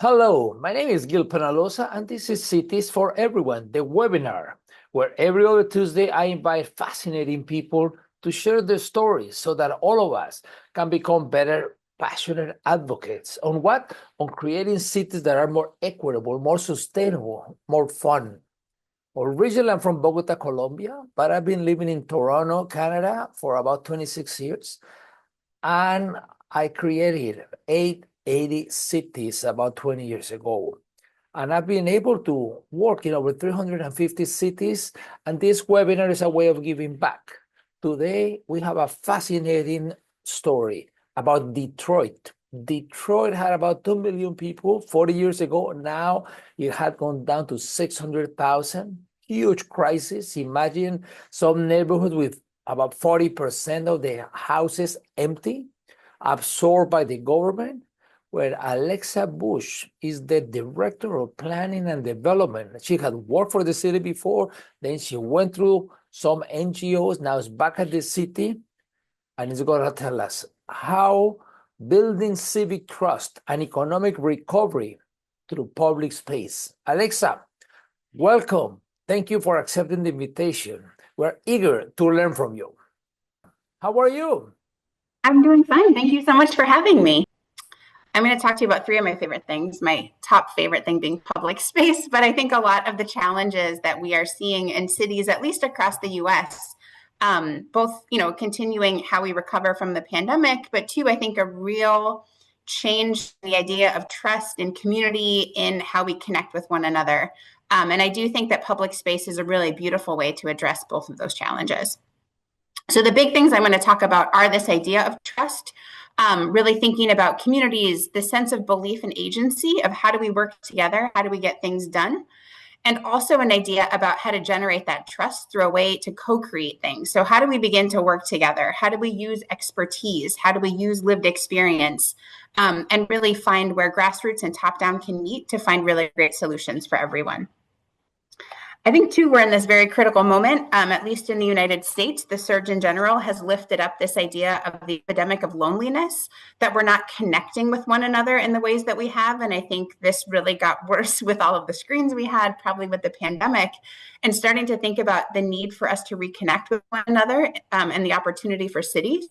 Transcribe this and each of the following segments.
Hello, my name is Gil Penalosa, and this is Cities for Everyone, the webinar, where every other Tuesday I invite fascinating people to share their stories so that all of us can become better, passionate advocates on what? On creating cities that are more equitable, more sustainable, more fun. Originally, I'm from Bogota, Colombia, but I've been living in Toronto, Canada for about 26 years. And I created 880 cities about 20 years ago. And I've been able to work in over 350 cities. And this webinar is a way of giving back. Today, we have a fascinating story about Detroit. Detroit had about 2 million people 40 years ago. Now it had gone down to 600,000. Huge crisis. Imagine some neighborhoods with about 40% of the houses empty, absorbed by the government, where Alexa Bush is the director of planning and development. She had worked for the city before, then she went through some NGOs, now is back at the city, and is going to tell us how building civic trust and economic recovery through public space. Alexa, welcome. Thank you for accepting the invitation. We're eager to learn from you. How are you? I'm doing fine. Thank you so much for having me. I'm going to talk to you about three of my favorite things. My top favorite thing being public space, but I think a lot of the challenges that we are seeing in cities, at least across the US, both continuing how we recover from the pandemic, but two, I think a real change in the idea of trust and community in how we connect with one another. And I do think that public space is a really beautiful way to address both of those challenges. So the big things I'm going to talk about are this idea of trust, really thinking about communities, the sense of belief and agency of how do we work together, how do we get things done, and also an idea about how to generate that trust through a way to co-create things. So how do we begin to work together? How do we use expertise? How do we use lived experience? And really find where grassroots and top-down can meet to find really great solutions for everyone. I think, too, we're in this very critical moment, at least in the United States. The Surgeon General has lifted up this idea of the epidemic of loneliness, that we're not connecting with one another in the ways that we have. And I think this really got worse with all of the screens we had, probably with the pandemic, and starting to think about the need for us to reconnect with one another and the opportunity for cities.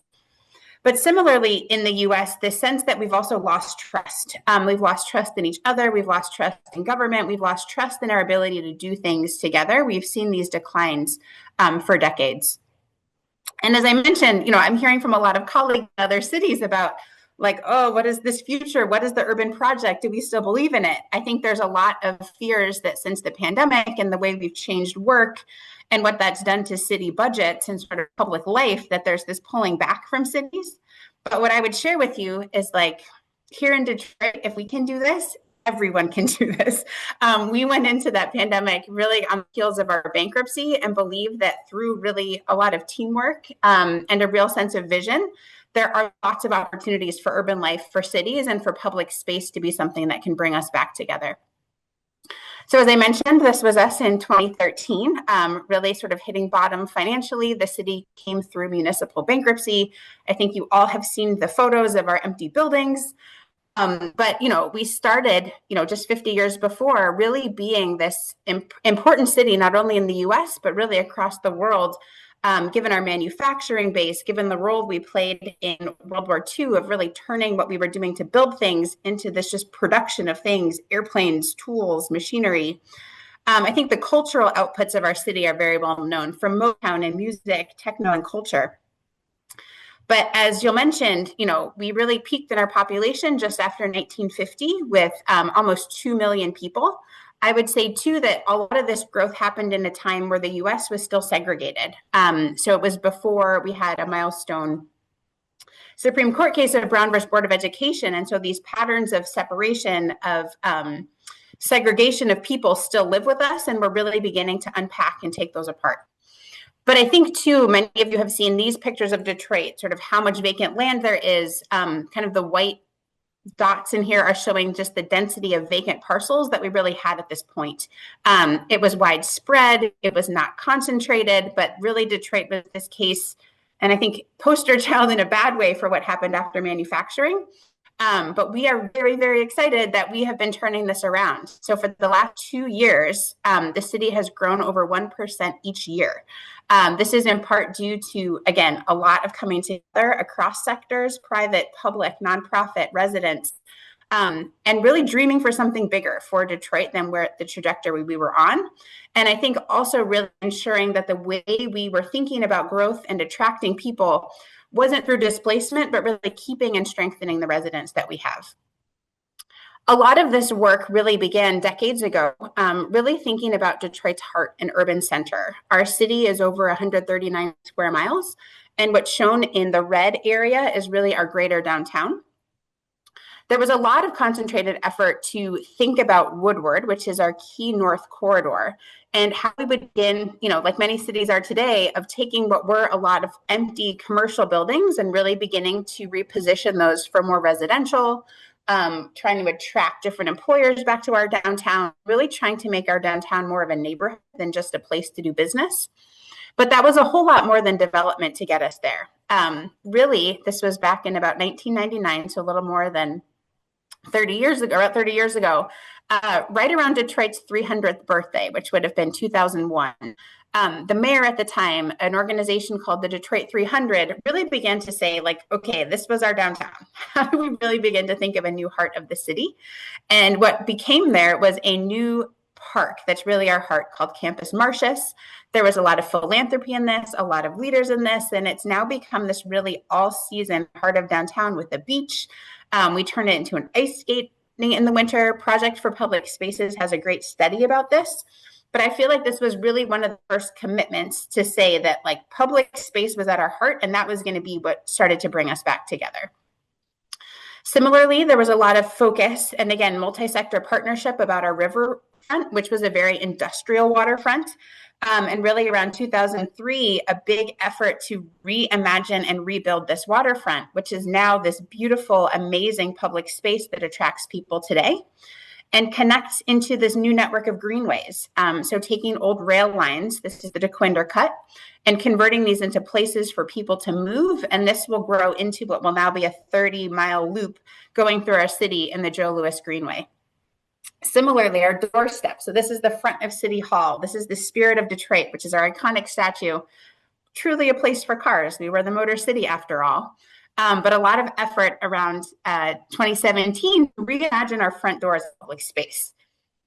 But similarly, in the US, the sense that we've also lost trust. We've lost trust in each other. We've lost trust in government. We've lost trust in our ability to do things together. We've seen these declines for decades. And as I mentioned, I'm hearing from a lot of colleagues in other cities about like, oh, what is this future? What is the urban project? Do we still believe in it? I think there's a lot of fears that since the pandemic and the way we've changed work and what that's done to city budgets and sort of public life, that there's this pulling back from cities. But what I would share with you is like, here in Detroit, if we can do this, everyone can do this. We went into that pandemic really on the heels of our bankruptcy and believe that through really a lot of teamwork and a real sense of vision, there are lots of opportunities for urban life, for cities, and for public space to be something that can bring us back together. So as I mentioned, this was us in 2013, really sort of hitting bottom financially. The city came through municipal bankruptcy. I think you all have seen the photos of our empty buildings. But, we started, just 50 years before, really being this important city, not only in the US, but really across the world, given our manufacturing base, given the role we played in World War II of really turning what we were doing to build things into this just production of things, airplanes, tools, machinery. I think the cultural outputs of our city are very well known, from Motown and music, techno, and culture. But as Jill mentioned, we really peaked in our population just after 1950 with almost 2 million people. I would say, too, that a lot of this growth happened in a time where the U.S. was still segregated. So it was before we had a milestone Supreme Court case of Brown versus Board of Education. And so these patterns of separation, of segregation of people still live with us, and we're really beginning to unpack and take those apart. But I think, too, many of you have seen these pictures of Detroit, sort of how much vacant land there is, kind of the white dots in here are showing just the density of vacant parcels that we really had at this point. It was widespread, it was not concentrated, but really Detroit was this case, and I think poster child in a bad way for what happened after manufacturing. But we are very, very excited that we have been turning this around. So for the last 2 years, the city has grown over 1% each year. This is in part due to, again, a lot of coming together across sectors, private, public, nonprofit, residents, and really dreaming for something bigger for Detroit than where the trajectory we were on. And I think also really ensuring that the way we were thinking about growth and attracting people wasn't through displacement, but really keeping and strengthening the residents that we have. A lot of this work really began decades ago, really thinking about Detroit's heart and urban center. Our city is over 139 square miles, and what's shown in the red area is really our greater downtown. There was a lot of concentrated effort to think about Woodward, which is our key north corridor, and how we would begin, like many cities are today, of taking what were a lot of empty commercial buildings and really beginning to reposition those for more residential, trying to attract different employers back to our downtown, really trying to make our downtown more of a neighborhood than just a place to do business. But that was a whole lot more than development to get us there. Really, this was back in about 1999, so a little more than 30 years ago, right around Detroit's 300th birthday, which would have been 2001. The mayor at the time, an organization called the Detroit 300, really began to say, okay, this was our downtown. How do we really begin to think of a new heart of the city? And what became there was a new park that's really our heart, called Campus Martius. There was a lot of philanthropy in this, a lot of leaders in this, and it's now become this really all-season heart of downtown with a beach. We turn it into an ice skating in the winter. Project for Public Spaces has a great study about this. But I feel like this was really one of the first commitments to say that public space was at our heart, and that was going to be what started to bring us back together. Similarly, there was a lot of focus and, again, multi-sector partnership about our riverfront, which was a very industrial waterfront. And really around 2003, a big effort to reimagine and rebuild this waterfront, which is now this beautiful, amazing public space that attracts people today and connects into this new network of greenways. So taking old rail lines, this is the DeQuinder Cut, and converting these into places for people to move. And this will grow into what will now be a 30-mile loop going through our city in the Joe Louis Greenway. Similarly, our doorstep. So this is the front of City Hall. This is the Spirit of Detroit, which is our iconic statue. Truly a place for cars. We were the Motor City after all. But a lot of effort around 2017 to reimagine our front door as public space.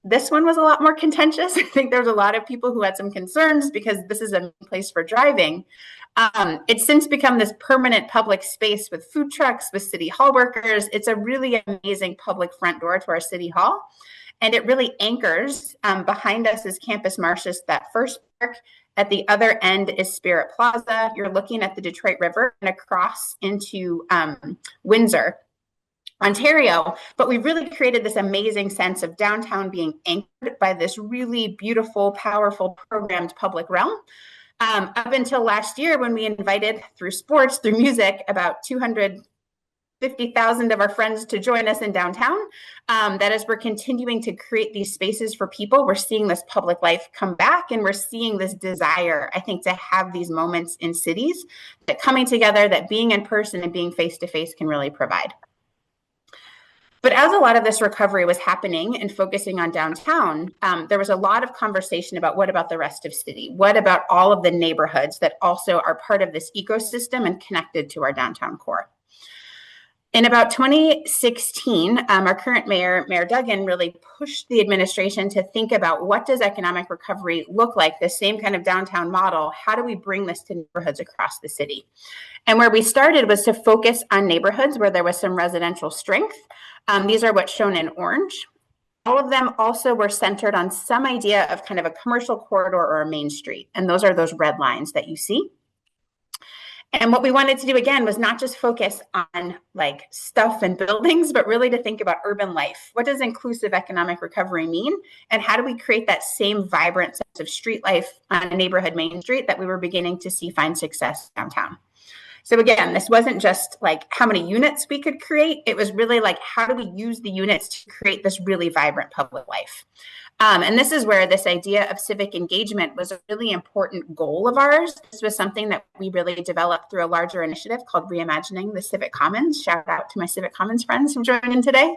This one was a lot more contentious. I think there was a lot of people who had some concerns because this is a place for driving. It's since become this permanent public space with food trucks, with City Hall workers. It's a really amazing public front door to our City Hall. And it really anchors. Behind us is Campus Martius, that first park. At the other end is Spirit Plaza. You're looking at the Detroit River and across into Windsor, Ontario. But we've really created this amazing sense of downtown being anchored by this really beautiful, powerful, programmed public realm. Up until last year, when we invited through sports, through music, about 250,000 of our friends to join us in downtown. That as we're continuing to create these spaces for people, we're seeing this public life come back, and we're seeing this desire, I think, to have these moments in cities that coming together, that being in person and being face-to-face can really provide. But as a lot of this recovery was happening and focusing on downtown, there was a lot of conversation about what about the rest of city? What about all of the neighborhoods that also are part of this ecosystem and connected to our downtown core? In about 2016, our current mayor, Mayor Duggan, really pushed the administration to think about what does economic recovery look like, the same kind of downtown model. How do we bring this to neighborhoods across the city? And where we started was to focus on neighborhoods where there was some residential strength. These are what's shown in orange. All of them also were centered on some idea of kind of a commercial corridor or a main street. And those are those red lines that you see. And what we wanted to do, again, was not just focus on stuff and buildings, but really to think about urban life. What does inclusive economic recovery mean? And how do we create that same vibrant sense of street life on a neighborhood main street that we were beginning to see find success downtown? So again, this wasn't just how many units we could create. It was really how do we use the units to create this really vibrant public life? And this is where this idea of civic engagement was a really important goal of ours. This was something that we really developed through a larger initiative called Reimagining the Civic Commons. Shout out to my Civic Commons friends from joining today.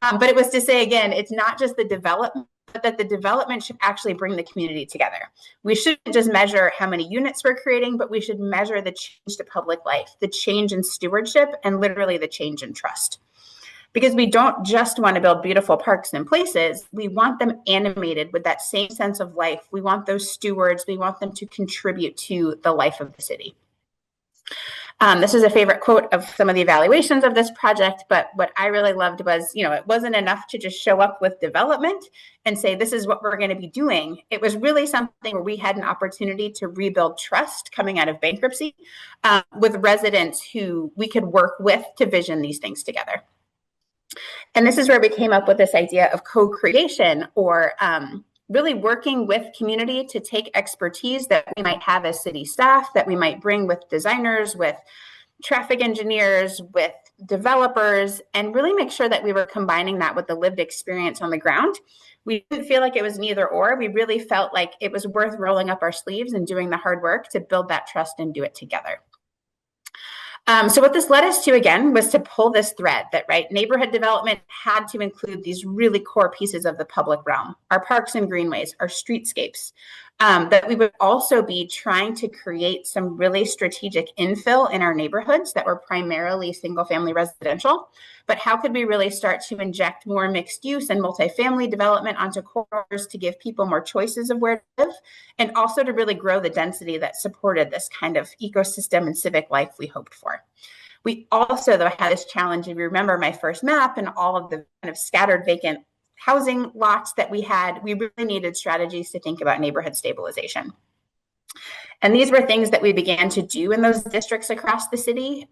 But it was to say, again, it's not just the development, but that the development should actually bring the community together. We shouldn't just measure how many units we're creating, but we should measure the change to public life, the change in stewardship, and literally the change in trust. Because we don't just want to build beautiful parks and places, we want them animated with that same sense of life. We want those stewards, we want them to contribute to the life of the city. This is a favorite quote of some of the evaluations of this project, but what I really loved was, it wasn't enough to just show up with development and say, this is what we're going to be doing. It was really something where we had an opportunity to rebuild trust coming out of bankruptcy with residents who we could work with to vision these things together. And this is where we came up with this idea of co-creation, or really working with community to take expertise that we might have as city staff, that we might bring with designers, with traffic engineers, with developers, and really make sure that we were combining that with the lived experience on the ground. We didn't feel like it was an either or. We really felt like it was worth rolling up our sleeves and doing the hard work to build that trust and do it together. So what this led us to, again, was to pull this thread that, neighborhood development had to include these really core pieces of the public realm, our parks and greenways, our streetscapes, that we would also be trying to create some really strategic infill in our neighborhoods that were primarily single-family residential. But how could we really start to inject more mixed use and multifamily development onto corridors to give people more choices of where to live, and also to really grow the density that supported this kind of ecosystem and civic life we hoped for. We also, though, had this challenge. If you remember my first map and all of the kind of scattered vacant housing lots that we had, we really needed strategies to think about neighborhood stabilization. And these were things that we began to do in those districts across the city,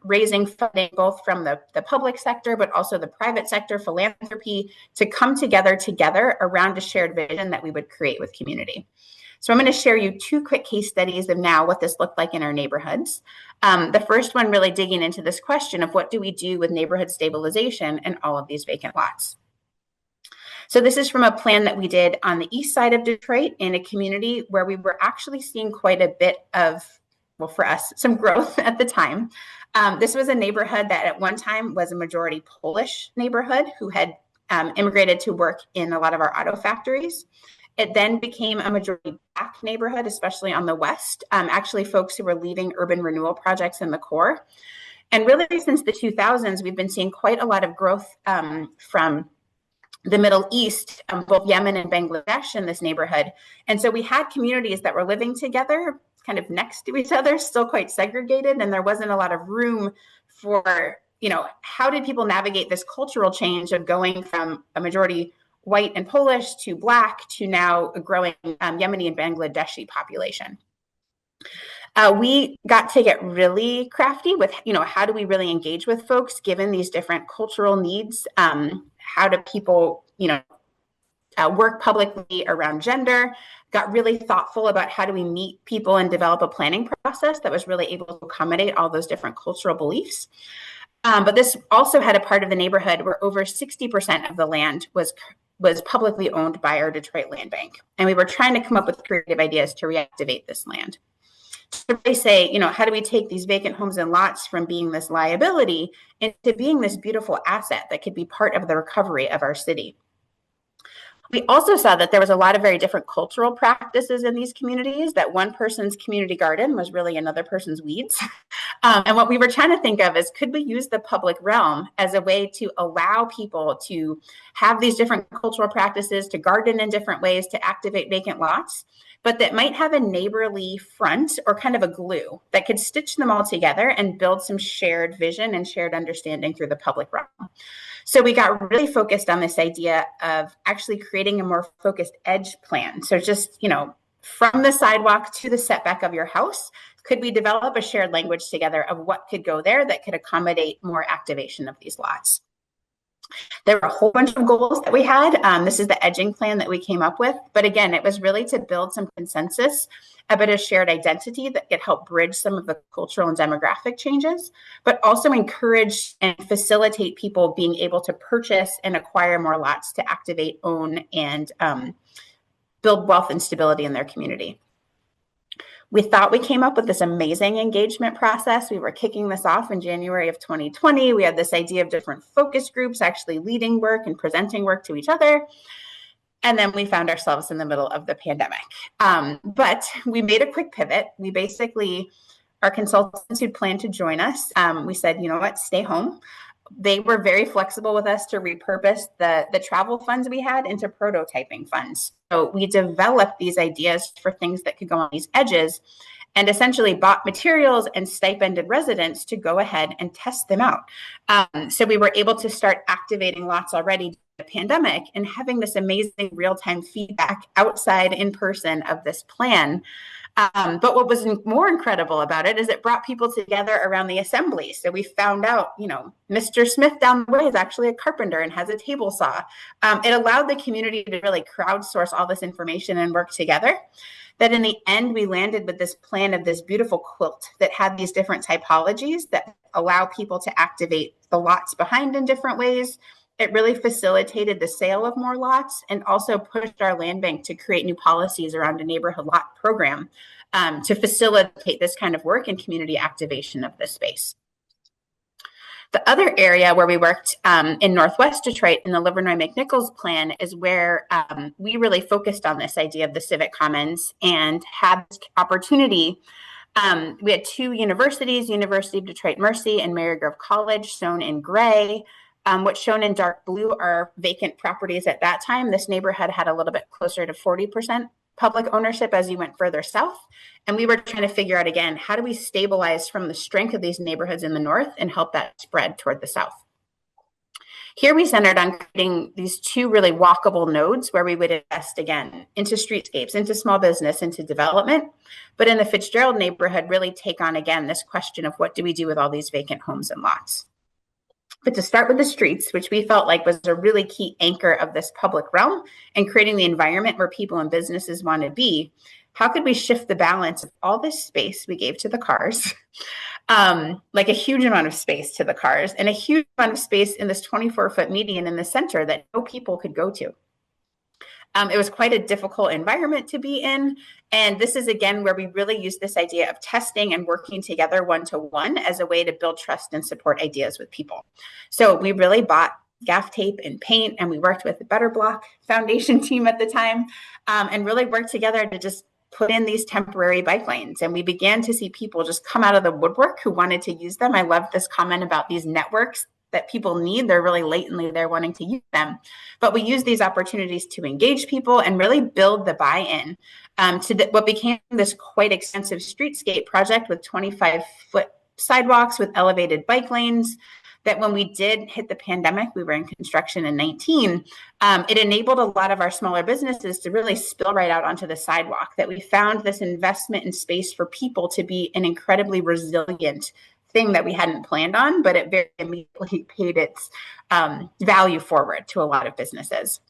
raising funding both from the public sector, but also the private sector, philanthropy, to come together around a shared vision that we would create with community. So I'm going to share you two quick case studies of now what this looked like in our neighborhoods. The first one really digging into this question of what do we do with neighborhood stabilization and all of these vacant lots. So this is from a plan that we did on the east side of Detroit in a community where we were actually seeing quite a bit of, well, for us, some growth at the time. This was a neighborhood that at one time was a majority Polish neighborhood who had immigrated to work in a lot of our auto factories. It then became a majority Black neighborhood, especially on the west, actually folks who were leaving urban renewal projects in the core. And really since the 2000s, we've been seeing quite a lot of growth from the Middle East, both Yemen and Bangladesh in this neighborhood. And so we had communities that were living together kind of next to each other, still quite segregated. And there wasn't a lot of room for, how did people navigate this cultural change of going from a majority white and Polish to Black to now a growing Yemeni and Bangladeshi population. We got to get really crafty with, how do we really engage with folks given these different cultural needs? How do people, work publicly around gender? Got really thoughtful about how do we meet people and develop a planning process that was really able to accommodate all those different cultural beliefs. But this also had a part of the neighborhood where over 60% of the land was publicly owned by our Detroit Land Bank. And we were trying to come up with creative ideas to reactivate this land. To really say, how do we take these vacant homes and lots from being this liability into being this beautiful asset that could be part of the recovery of our city? We also saw that there was a lot of very different cultural practices in these communities, that one person's community garden was really another person's weeds. And what we were trying to think of is, could we use the public realm as a way to allow people to have these different cultural practices, to garden in different ways, to activate vacant lots, but that might have a neighborly front or kind of a glue that could stitch them all together and build some shared vision and shared understanding through the public realm. So we got really focused on this idea of actually creating a more focused edge plan. So just, from the sidewalk to the setback of your house, could we develop a shared language together of what could go there that could accommodate more activation of these lots? There were a whole bunch of goals that we had. This is the edging plan that we came up with. But again, it was really to build some consensus, a bit of shared identity that could help bridge some of the cultural and demographic changes, but also encourage and facilitate people being able to purchase and acquire more lots to activate, own, and build wealth and stability in their community. We thought we came up with this amazing engagement process. We were kicking this off in January of 2020. We had this idea of different focus groups actually leading work and presenting work to each other. And then we found ourselves in the middle of the pandemic. But we made a quick pivot. We basically, our consultants who'd planned to join us, we said, you know what, stay home. They were very flexible with us to repurpose the travel funds we had into prototyping funds. So we developed these ideas for things that could go on these edges and essentially bought materials and stipended residents to go ahead and test them out. So we were able to start activating lots already during the pandemic and having this amazing real-time feedback outside in person of this plan. But what was more incredible about it is it brought people together around the assembly. So we found out, you know, Mr. Smith down the way is actually a carpenter and has a table saw. It allowed the community to really crowdsource all this information and work together. That in the end, we landed with this plan of this beautiful quilt that had these different typologies that allow people to activate the lots behind in different ways. It really facilitated the sale of more lots and also pushed our land bank to create new policies around a neighborhood lot program to facilitate this kind of work and community activation of this space. The other area where we worked in Northwest Detroit in the Livernois McNichols plan is where we really focused on this idea of the Civic Commons and had this opportunity. We had two universities, University of Detroit Mercy and Marygrove College, shown in gray. What's shown in dark blue are vacant properties at that time. This neighborhood had a little bit closer to 40% public ownership as you went further south. And we were trying to figure out, again, how do we stabilize from the strength of these neighborhoods in the north and help that spread toward the south? Here we centered on creating these two really walkable nodes where we would invest, again, into streetscapes, into small business, into development. But in the Fitzgerald neighborhood, really take on, again, this question of what do we do with all these vacant homes and lots? But to start with the streets, which we felt like was a really key anchor of this public realm and creating the environment where people and businesses want to be, how could we shift the balance of all this space we gave to the cars, like a huge amount of space to the cars and a huge amount of space in this 24-foot median in the center that no people could go to? It was quite a difficult environment to be in. And this is, again, where we really use this idea of testing and working together one-to-one as a way to build trust and support ideas with people. So we really bought gaff tape and paint, and we worked with the Better Block Foundation team at the time and really worked together to just put in these temporary bike lanes. And we began to see people just come out of the woodwork who wanted to use them. I love this comment about these networks that people need. They're really latently there wanting to use them. But we use these opportunities to engage people and really build the buy-in to what became this quite extensive streetscape project with 25-foot sidewalks with elevated bike lanes that when we did hit the pandemic, we were in construction in 19, it enabled a lot of our smaller businesses to really spill right out onto the sidewalk, that we found this investment in space for people to be an incredibly resilient thing that we hadn't planned on, but it very immediately paid its value forward to a lot of businesses.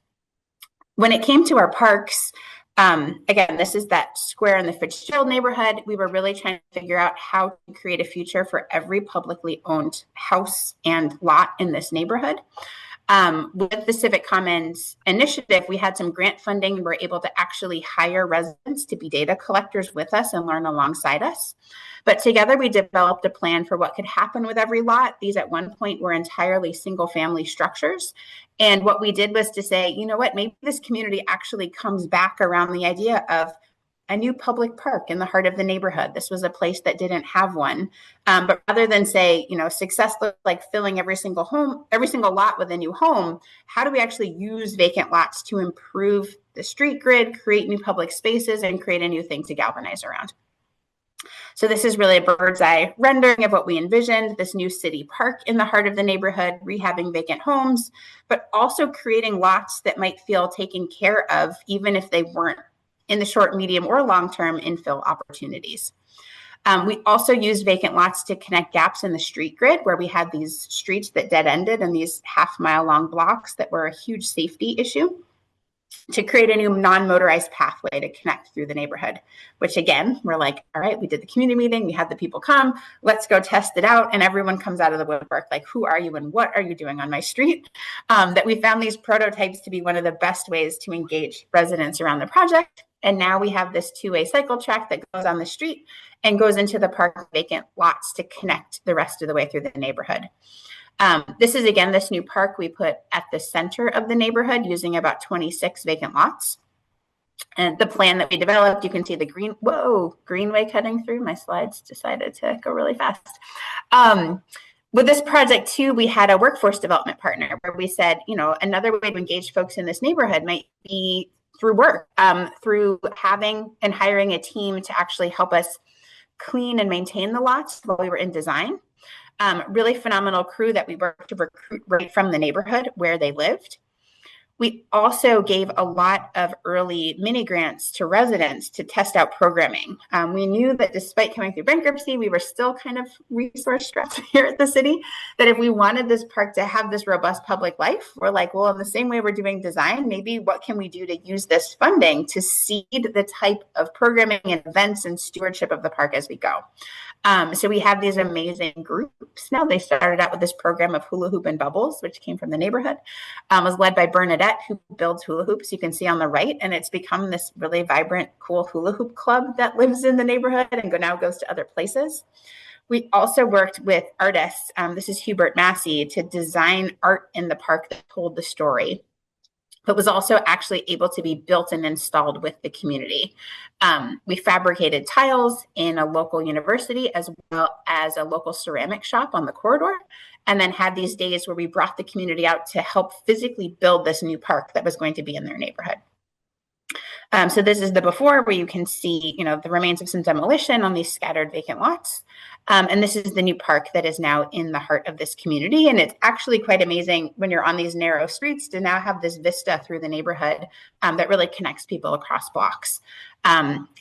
When it came to our parks, again, this is that square in the Fitzgerald neighborhood. We were really trying to figure out how to create a future for every publicly owned house and lot in this neighborhood. With the Civic Commons initiative, we had some grant funding. We were able to actually hire residents to be data collectors with us and learn alongside us. But together we developed a plan for what could happen with every lot. These at one point were entirely single family structures. And what we did was to say, you know what, maybe this community actually comes back around the idea of a new public park in the heart of the neighborhood. This was a place that didn't have one. But rather than say, you know, success looks like filling every single lot with a new home, how do we actually use vacant lots to improve the street grid, create new public spaces, and create a new thing to galvanize around? So this is really a bird's eye rendering of what we envisioned, this new city park in the heart of the neighborhood, rehabbing vacant homes, but also creating lots that might feel taken care of, even if they weren't in the short, medium, or long-term infill opportunities. We also used vacant lots to connect gaps in the street grid where we had these streets that dead ended and these half-mile long blocks that were a huge safety issue, to create a new non-motorized pathway to connect through the neighborhood, which again, we're like, all right, we did the community meeting, we had the people come, let's go test it out. And everyone comes out of the woodwork like, who are you and what are you doing on my street? That we found these prototypes to be one of the best ways to engage residents around the project. And now we have this two-way cycle track that goes on the street and goes into the park vacant lots to connect the rest of the way through the neighborhood. This is, again, this new park we put at the center of the neighborhood using about 26 vacant lots. And the plan that we developed, you can see the greenway cutting through. My slides decided to go really fast. With this project too, we had a workforce development partner where we said, another way to engage folks in this neighborhood might be through work, through having and hiring a team to actually help us clean and maintain the lots while we were in design. Really phenomenal crew that we worked to recruit right from the neighborhood where they lived. We also gave a lot of early mini grants to residents to test out programming. We knew that despite coming through bankruptcy, we were still kind of resource strapped here at the city, that if we wanted this park to have this robust public life, we're like, well, in the same way we're doing design, maybe what can we do to use this funding to seed the type of programming and events and stewardship of the park as we go. So we have these amazing groups now. They started out with this program of hula hoop and bubbles, which came from the neighborhood. Was led by Bernadette, who builds hula hoops. You can see on the right, and it's become this really vibrant, cool hula hoop club that lives in the neighborhood and now goes to other places. We also worked with artists. This is Hubert Massey, to design art in the park that told the story, but was also actually able to be built and installed with the community. We fabricated tiles in a local university as well as a local ceramic shop on the corridor, and then had these days where we brought the community out to help physically build this new park that was going to be in their neighborhood. So this is the before, where you can see, the remains of some demolition on these scattered vacant lots. And this is the new park that is now in the heart of this community. And it's actually quite amazing when you're on these narrow streets to now have this vista through the neighborhood that really connects people across blocks.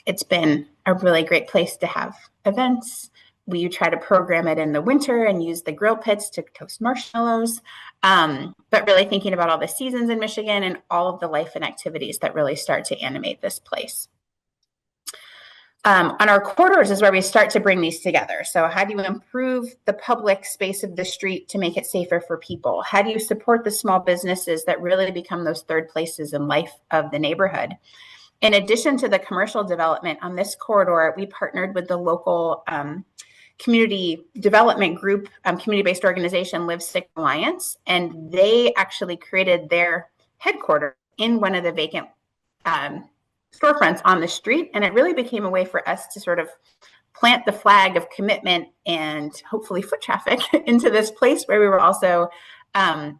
It's been a really great place to have events. We try to program it in the winter and use the grill pits to toast marshmallows, but really thinking about all the seasons in Michigan and all of the life and activities that really start to animate this place. On our corridors is where we start to bring these together. So how do you improve the public space of the street to make it safer for people? How do you support the small businesses that really become those third places in life of the neighborhood? In addition to the commercial development on this corridor, we partnered with the local community development group, community-based organization, Live Sick Alliance, and they actually created their headquarters in one of the vacant storefronts on the street. And it really became a way for us to sort of plant the flag of commitment and hopefully foot traffic into this place where we were also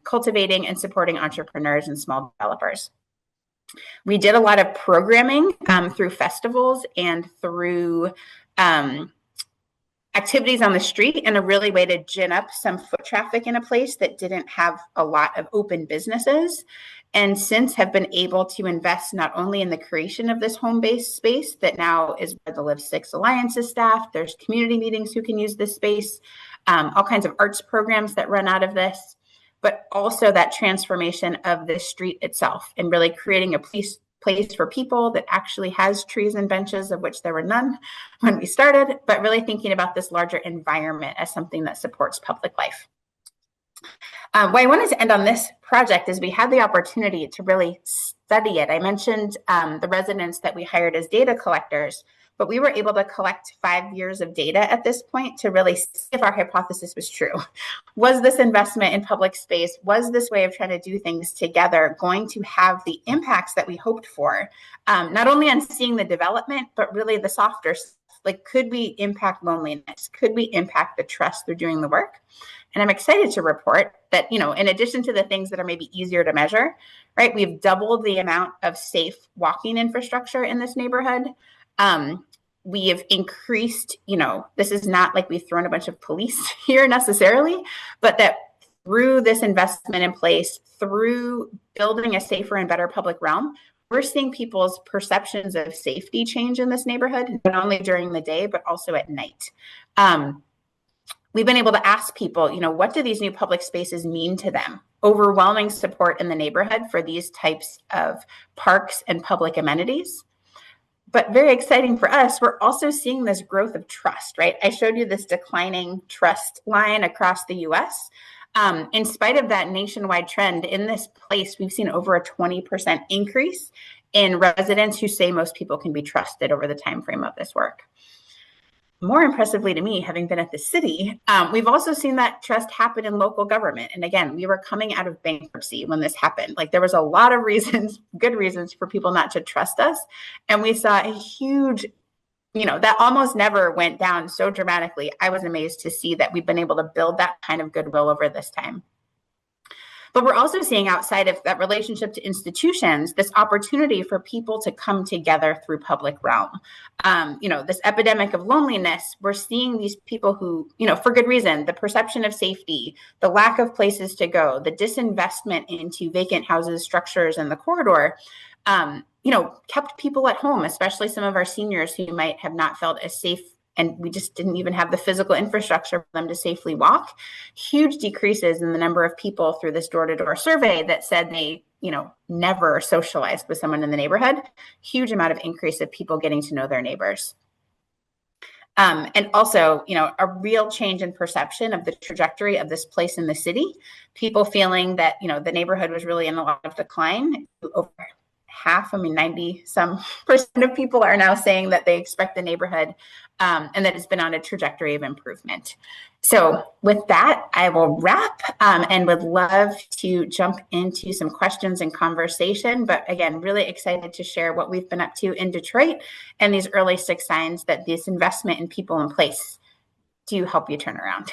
cultivating and supporting entrepreneurs and small developers. We did a lot of programming through festivals and through activities on the street, and a really way to gin up some foot traffic in a place that didn't have a lot of open businesses, and since have been able to invest not only in the creation of this home-based space that now is where the Live Six Alliance is staffed, there's community meetings who can use this space, all kinds of arts programs that run out of this, but also that transformation of the street itself and really creating a place for people that actually has trees and benches, of which there were none when we started, but really thinking about this larger environment as something that supports public life. Why I wanted to end on this project is we had the opportunity to really study it. I mentioned the residents that we hired as data collectors, but we were able to collect 5 years of data at this point to really see if our hypothesis was true. Was this investment in public space, was this way of trying to do things together going to have the impacts that we hoped for? Not only on seeing the development, but really the softer stuff. Like, could we impact loneliness? Could we impact the trust through doing the work? And I'm excited to report that, in addition to the things that are maybe easier to measure, right, we've doubled the amount of safe walking infrastructure in this neighborhood. We have increased, this is not like we've thrown a bunch of police here necessarily, but that through this investment in place, through building a safer and better public realm, we're seeing people's perceptions of safety change in this neighborhood, not only during the day, but also at night. We've been able to ask people, what do these new public spaces mean to them? Overwhelming support in the neighborhood for these types of parks and public amenities. But very exciting for us, we're also seeing this growth of trust, right? I showed you this declining trust line across the US. In spite of that nationwide trend, in this place, we've seen over a 20% increase in residents who say most people can be trusted over the time frame of this work. More impressively to me, having been at the city, we've also seen that trust happen in local government. And again, we were coming out of bankruptcy when this happened. Like, there was a lot of reasons, good reasons for people not to trust us. And we saw a huge, that almost never went down so dramatically. I was amazed to see that we've been able to build that kind of goodwill over this time. But we're also seeing, outside of that relationship to institutions, this opportunity for people to come together through public realm. This epidemic of loneliness, we're seeing these people who, for good reason, the perception of safety, the lack of places to go, the disinvestment into vacant houses, structures in the corridor, kept people at home, especially some of our seniors who might have not felt as safe, and we just didn't even have the physical infrastructure for them to safely walk. Huge decreases in the number of people through this door-to-door survey that said they, never socialized with someone in the neighborhood. Huge amount of increase of people getting to know their neighbors. And also, a real change in perception of the trajectory of this place in the city. People feeling that, the neighborhood was really in a lot of decline. Over half, 90% of people are now saying that they expect the neighborhood and that it's been on a trajectory of improvement. So with that, I will wrap and would love to jump into some questions and conversation. But again, really excited to share what we've been up to in Detroit and these early 6 signs that this investment in people in place do help you turn around.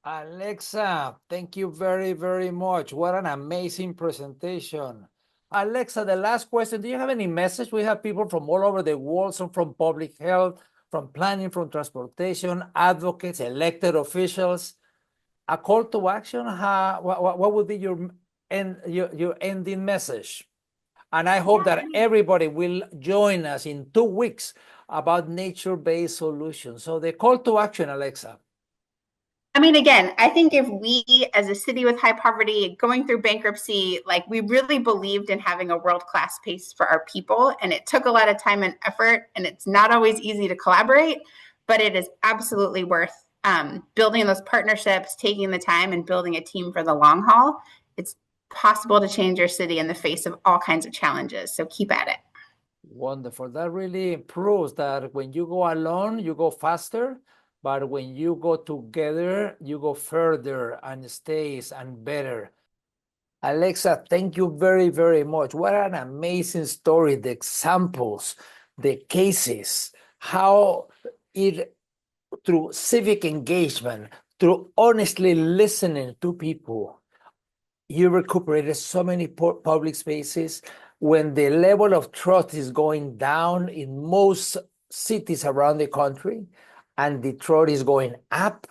Alexa, thank you very, very much. What an amazing presentation. Alexa, the last question, do you have any message? We have people from all over the world, some from public health, from planning, from transportation, advocates, elected officials. A call to action, what would be your ending message? And I hope that everybody will join us in 2 weeks about nature-based solutions. So the call to action, Alexa. Again, I think if we, as a city with high poverty, going through bankruptcy, we really believed in having a world-class space for our people, and it took a lot of time and effort, and it's not always easy to collaborate, but it is absolutely worth building those partnerships, taking the time, and building a team for the long haul. It's possible to change your city in the face of all kinds of challenges, so keep at it. Wonderful. That really proves that when you go alone, you go faster. But when you go together, you go further and stays and better. Alexa, thank you very, very much. What an amazing story, the examples, the cases, how it, through civic engagement, through honestly listening to people, you recuperated so many public spaces. When the level of trust is going down in most cities around the country, and Detroit is going up,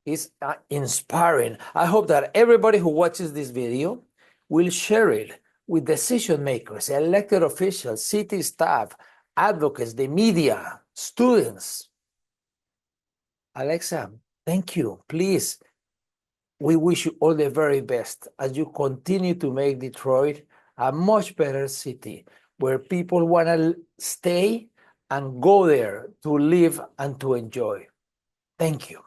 is inspiring. I hope that everybody who watches this video will share it with decision makers, elected officials, city staff, advocates, the media, students. Alexa, thank you. Please, we wish you all the very best as you continue to make Detroit a much better city where people want to stay and go there to live and to enjoy. Thank you.